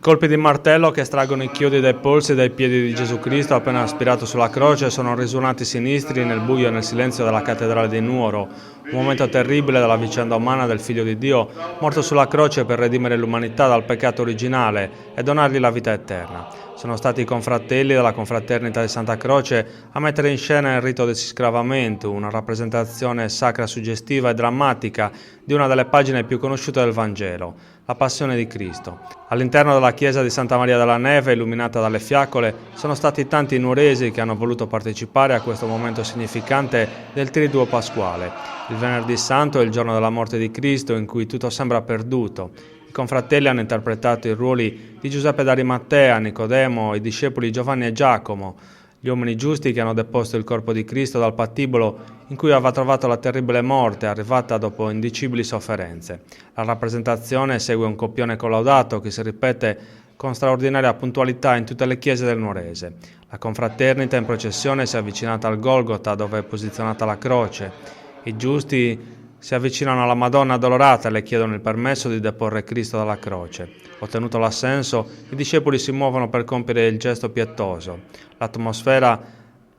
Colpi di martello che estraggono i chiodi dai polsi e dai piedi di Gesù Cristo appena aspirato sulla croce sono risuonati sinistri nel buio e nel silenzio della cattedrale di Nuoro, un momento terribile della vicenda umana del Figlio di Dio, morto sulla croce per redimere l'umanità dal peccato originale e donargli la vita eterna. Sono stati i confratelli della Confraternita di Santa Croce a mettere in scena il rito del siscravamento, una rappresentazione sacra suggestiva e drammatica di una delle pagine più conosciute del Vangelo, la Passione di Cristo. All'interno della chiesa di Santa Maria della Neve, illuminata dalle fiaccole, sono stati tanti nuoresi che hanno voluto partecipare a questo momento significante del Triduo Pasquale. Il Venerdì Santo è il giorno della morte di Cristo in cui tutto sembra perduto. I confratelli hanno interpretato i ruoli di Giuseppe d'Arimattea, Nicodemo, i discepoli Giovanni e Giacomo, gli uomini giusti che hanno deposto il corpo di Cristo dal patibolo in cui aveva trovato la terribile morte arrivata dopo indicibili sofferenze. La rappresentazione segue un copione collaudato che si ripete con straordinaria puntualità in tutte le chiese del Nuorese. La confraternita in processione si è avvicinata al Golgota dove è posizionata la croce. I giusti si avvicinano alla Madonna addolorata e le chiedono il permesso di deporre Cristo dalla croce. Ottenuto l'assenso, i discepoli si muovono per compiere il gesto pietoso. L'atmosfera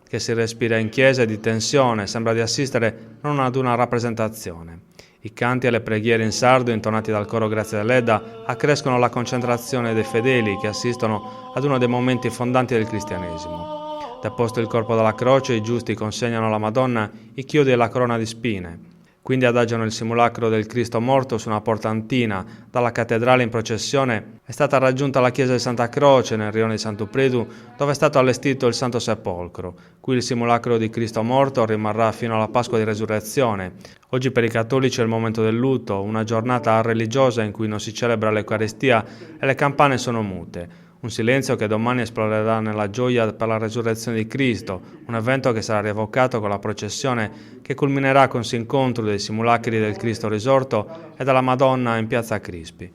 che si respira in chiesa è di tensione, sembra di assistere non ad una rappresentazione. I canti e le preghiere in sardo intonati dal coro Grazie dell'Edda accrescono la concentrazione dei fedeli che assistono ad uno dei momenti fondanti del cristianesimo. Deposto il corpo dalla croce, i giusti consegnano alla Madonna i chiodi e la corona di spine. Quindi adagiano il simulacro del Cristo morto su una portantina. Dalla cattedrale in processione è stata raggiunta la chiesa di Santa Croce nel rione di Sant'Upredu, dove è stato allestito il Santo Sepolcro. Qui il simulacro di Cristo morto rimarrà fino alla Pasqua di Resurrezione. Oggi per i cattolici è il momento del lutto, una giornata religiosa in cui non si celebra l'Eucaristia e le campane sono mute. Un silenzio che domani esploderà nella gioia per la resurrezione di Cristo, un evento che sarà rievocato con la processione che culminerà con l'incontro dei simulacri del Cristo risorto e della Madonna in piazza Crispi.